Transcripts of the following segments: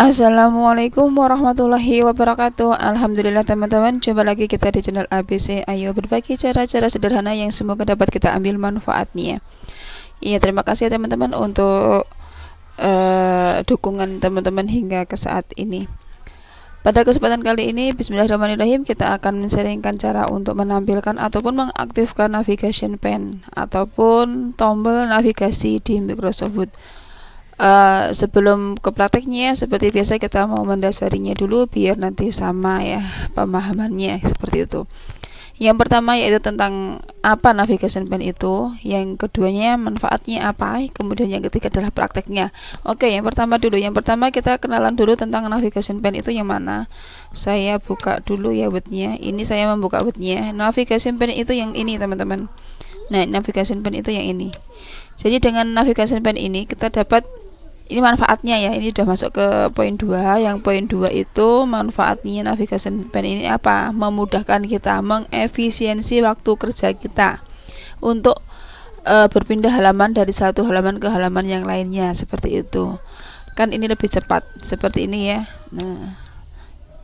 Assalamualaikum warahmatullahi wabarakatuh. Alhamdulillah teman-teman, jumpa lagi kita di channel ABC. Ayo berbagi cara-cara sederhana yang semoga dapat kita ambil manfaatnya. Iya, terima kasih ya teman-teman untuk dukungan teman-teman hingga ke saat ini. Pada kesempatan kali ini, bismillahirrahmanirrahim, kita akan men-sharingkan cara untuk menampilkan ataupun mengaktifkan navigation pane ataupun tombol navigasi di Microsoft Word. Sebelum ke prakteknya, seperti biasa kita mau mendasarinya dulu biar nanti sama ya pemahamannya, seperti itu. Yang pertama yaitu tentang apa navigation pane itu, yang keduanya manfaatnya apa, kemudian yang ketiga adalah prakteknya. Oke, yang pertama dulu. Yang pertama kita kenalan dulu tentang navigation pane itu yang mana. Saya buka dulu ya Word-nya. Ini saya membuka Word-nya. Navigation pane itu yang ini teman-teman. Nah, navigation pane itu yang ini. Jadi dengan navigation pane ini kita dapat, ini manfaatnya ya, ini sudah masuk ke poin 2. Yang poin 2 itu manfaatnya navigation pane ini apa? Memudahkan kita, mengefisiensi waktu kerja kita untuk berpindah halaman dari satu halaman ke halaman yang lainnya, seperti itu. Kan ini lebih cepat, seperti ini ya. Nah,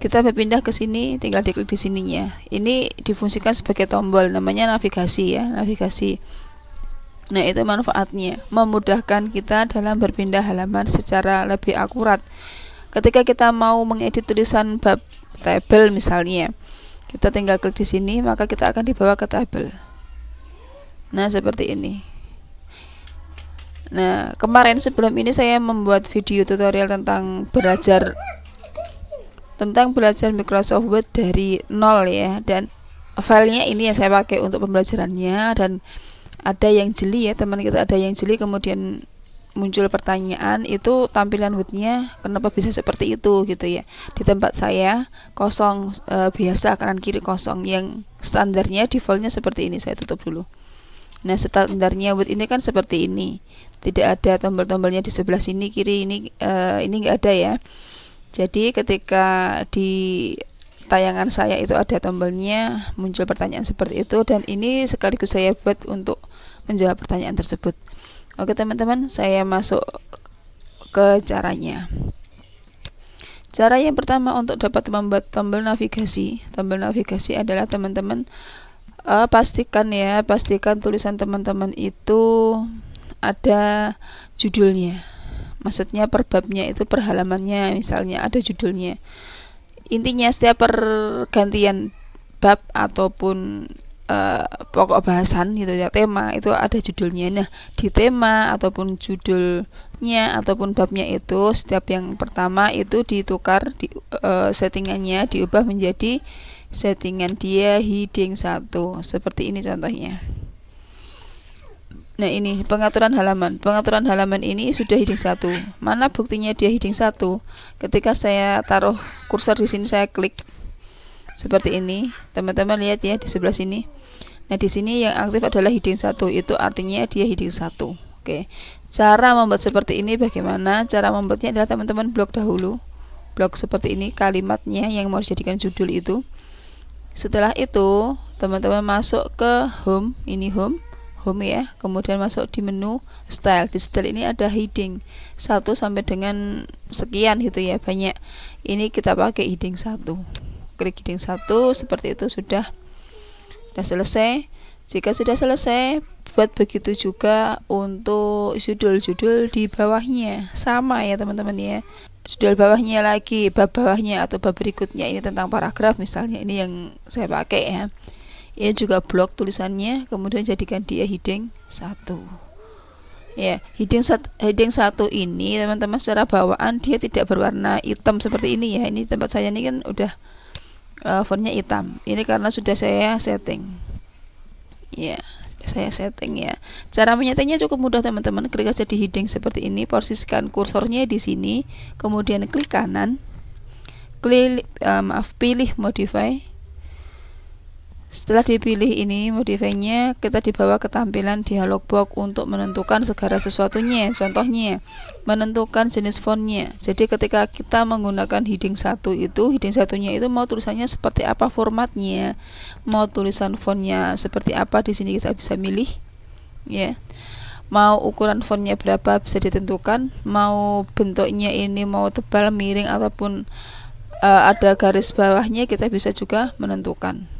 kita berpindah ke sini, tinggal diklik di sininya. Ini difungsikan sebagai tombol, namanya navigasi ya, navigasi. Nah, itu manfaatnya, memudahkan kita dalam berpindah halaman secara lebih akurat. Ketika kita mau mengedit tulisan bab tabel misalnya, kita tinggal klik di sini, maka kita akan dibawa ke tabel. Nah, seperti ini. Nah, kemarin sebelum ini saya membuat video tutorial tentang belajar Microsoft Word dari nol ya, dan filenya ini yang saya pakai untuk pembelajarannya. Dan ada yang jeli ya teman kita, ada yang jeli kemudian muncul pertanyaan, itu tampilan Word-nya kenapa bisa seperti itu gitu ya. Di tempat saya kosong, biasa kanan kiri kosong, yang standarnya defaultnya seperti ini. Saya tutup dulu. Nah, standarnya Word ini kan seperti ini, tidak ada tombol-tombolnya di sebelah sini kiri, ini nggak ada ya. Jadi ketika di tayangan saya itu ada tombolnya, muncul pertanyaan seperti itu, dan ini sekaligus saya buat untuk menjawab pertanyaan tersebut. Oke teman-teman, saya masuk ke caranya. Cara yang pertama untuk dapat membuat tombol navigasi adalah teman-teman pastikan tulisan teman-teman itu ada judulnya. Maksudnya per babnya itu, per halamannya misalnya ada judulnya. Intinya setiap pergantian bab ataupun pokok bahasan gitu ya, tema itu ada judulnya. Nah, di tema ataupun judulnya ataupun babnya itu, setiap yang pertama itu ditukar, settingannya diubah menjadi settingan dia heading 1, seperti ini contohnya. Nah, ini pengaturan halaman ini sudah heading 1. Mana buktinya dia heading 1? Ketika saya taruh kursor di sini, saya klik seperti ini. Teman-teman lihat ya di sebelah sini. Nah, di sini yang aktif adalah heading 1. Itu artinya dia heading 1. Oke. Cara membuat seperti ini bagaimana? Cara membuatnya adalah teman-teman blok dahulu. Blok seperti ini kalimatnya yang mau dijadikan judul itu. Setelah itu, teman-teman masuk ke home, ini home ya, kemudian masuk di menu style. Di style ini ada heading 1 sampai dengan sekian gitu ya, banyak. Ini kita pakai heading 1. Klik heading 1, seperti itu sudah selesai. Jika sudah selesai, buat begitu juga untuk judul-judul di bawahnya. Sama ya teman-teman ya. Judul bawahnya lagi, bab bawahnya atau bab berikutnya, ini tentang paragraf misalnya, ini yang saya pakai ya. Ini juga blok tulisannya, kemudian jadikan dia heading 1. Ya, heading 1 ini teman-teman secara bawaan dia tidak berwarna hitam seperti ini ya. Ini tempat saya ini kan udah fontnya hitam. Ini karena sudah saya setting. Ya, saya setting ya. Cara menyetingnya cukup mudah teman-teman. Klik aja di heading seperti ini, posisikan kursornya di sini, kemudian klik kanan. Pilih modify. Setelah dipilih ini modify-nya, kita dibawa ke tampilan dialog box untuk menentukan segala sesuatunya. Contohnya, menentukan jenis fontnya. Jadi ketika kita menggunakan heading 1 itu, heading 1-nya itu mau tulisannya seperti apa formatnya, mau tulisan fontnya seperti apa, di sini kita bisa milih ya. mau ukuran fontnya berapa bisa ditentukan, mau bentuknya ini mau tebal, miring ataupun ada garis bawahnya kita bisa juga menentukan.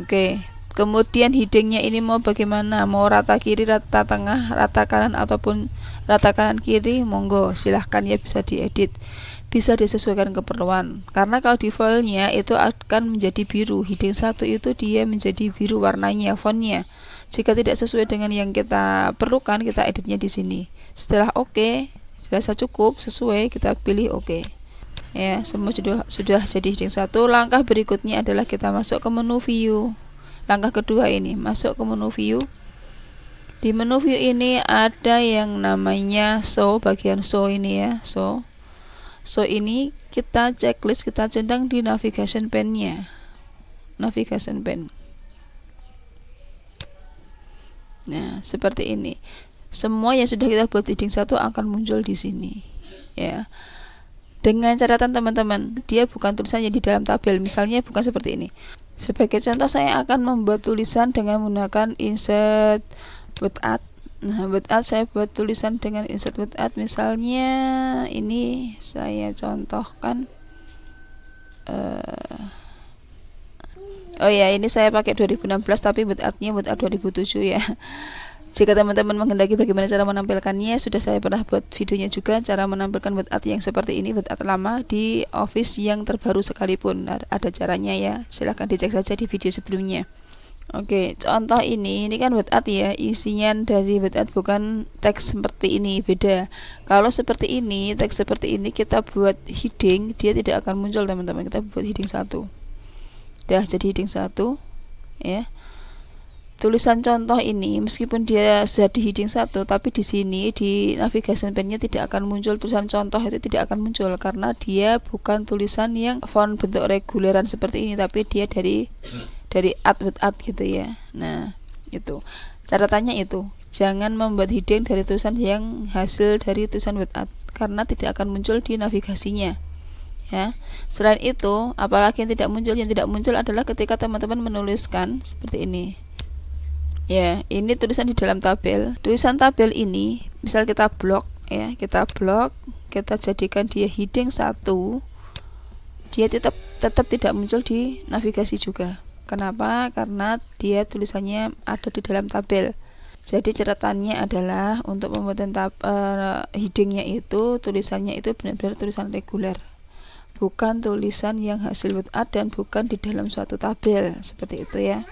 Oke, kemudian headingnya ini mau bagaimana, mau rata kiri, rata tengah, rata kanan ataupun rata kanan kiri, monggo silahkan ya, bisa diedit, bisa disesuaikan keperluan. Karena kalau di filenya itu akan menjadi biru, heading 1 itu dia menjadi biru warnanya, fontnya. Jika tidak sesuai dengan yang kita perlukan, kita editnya di sini. Setelah oke, dirasa cukup sesuai, kita pilih oke. Ya, semua sudah jadi heading 1. Langkah berikutnya adalah kita masuk ke menu view. Langkah kedua ini masuk ke menu view. Di menu view ini ada yang namanya show, bagian show ini ya, show. So ini kita checklist, kita centang di navigation pane-nya. Navigation pane. Nah, seperti ini. Semua yang sudah kita buat heading 1 akan muncul di sini. Ya. Dengan catatan teman-teman, dia bukan tulisan yang di dalam tabel. Misalnya bukan seperti ini. Sebagai contoh, saya akan membuat tulisan dengan menggunakan insert without. Nah, without saya buat tulisan dengan insert without. Misalnya ini saya contohkan. Oh ya, ini saya pakai 2016 tapi without-nya without 2007 ya. Jika teman-teman menghendaki bagaimana cara menampilkannya, sudah saya pernah buat videonya juga, cara menampilkan without yang seperti ini, without lama di Office yang terbaru sekalipun. Ada caranya ya, silahkan dicek saja di video sebelumnya. Oke, contoh ini kan without ya, isinya dari without bukan teks seperti ini, beda. Kalau seperti ini, teks seperti ini kita buat heading, dia tidak akan muncul teman-teman. Kita buat heading 1. Dah jadi heading 1 ya. Tulisan contoh ini meskipun dia sudah di heading 1, tapi di sini di navigation pane-nya tidak akan muncul tulisan contoh, itu tidak akan muncul karena dia bukan tulisan yang font bentuk reguleran seperti ini, tapi dia dari add without gitu ya. Nah, itu. Catatannya itu, jangan membuat heading dari tulisan yang hasil dari tulisan without karena tidak akan muncul di navigasinya. Ya. Selain itu, apalagi yang tidak muncul adalah ketika teman-teman menuliskan seperti ini. Ya, ini tulisan di dalam tabel. Tulisan tabel ini, misal kita blok ya, kita jadikan dia heading 1. Dia tetap tidak muncul di navigasi juga. Kenapa? Karena dia tulisannya ada di dalam tabel. Jadi catatannya adalah untuk pembuatan headingnya itu, tulisannya itu benar-benar tulisan reguler. Bukan tulisan yang hasil without dan bukan di dalam suatu tabel. Seperti itu ya.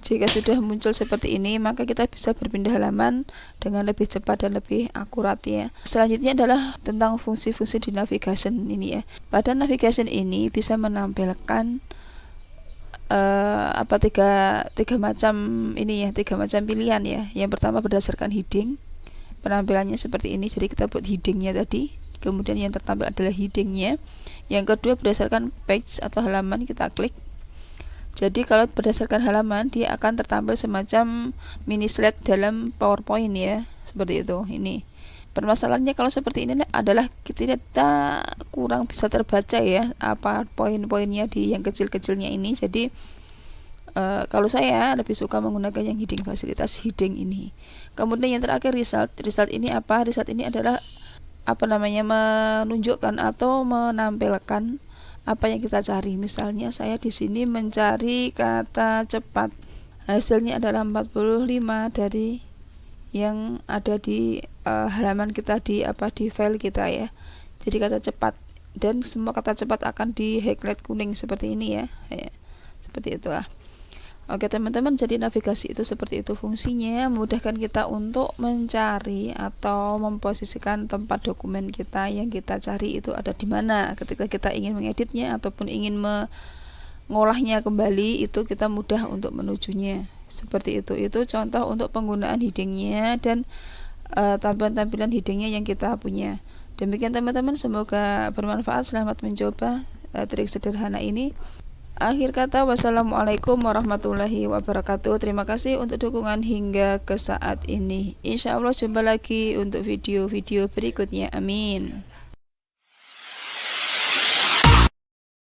Jika sudah muncul seperti ini, maka kita bisa berpindah halaman dengan lebih cepat dan lebih akurat ya. Selanjutnya adalah tentang fungsi-fungsi di navigation ini ya. Pada navigation ini bisa menampilkan tiga macam ini ya, 3 macam pilihan ya. Yang pertama berdasarkan heading, penampilannya seperti ini. Jadi kita buat headingnya tadi, kemudian yang tertampil adalah headingnya. Yang kedua berdasarkan page atau halaman, kita klik. Jadi kalau berdasarkan halaman, dia akan tertampil semacam mini slide dalam PowerPoint ya, seperti itu. Ini permasalahannya kalau seperti ini adalah kita kurang bisa terbaca ya apa poin-poinnya di yang kecil-kecilnya ini. Jadi kalau saya lebih suka menggunakan yang heading, fasilitas heading ini. Kemudian yang terakhir result ini apa? Result ini adalah menunjukkan atau menampilkan apa yang kita cari. Misalnya saya di sini mencari kata cepat. Hasilnya adalah 45 dari yang ada di halaman kita di file kita ya. Jadi kata cepat, dan semua kata cepat akan di highlight kuning seperti ini ya. Seperti itulah. Oke teman-teman, jadi navigasi itu seperti itu fungsinya, memudahkan kita untuk mencari atau memposisikan tempat dokumen kita yang kita cari itu ada di mana. Ketika kita ingin mengeditnya ataupun ingin mengolahnya kembali, itu kita mudah untuk menujunya. Seperti itu. Itu contoh untuk penggunaan headingnya dan tampilan-tampilan headingnya yang kita punya. Demikian teman-teman, semoga bermanfaat. Selamat mencoba trik sederhana ini. Akhir kata, wassalamualaikum warahmatullahi wabarakatuh. Terima kasih untuk dukungan hingga ke saat ini. Insya Allah jumpa lagi untuk video-video berikutnya. Amin.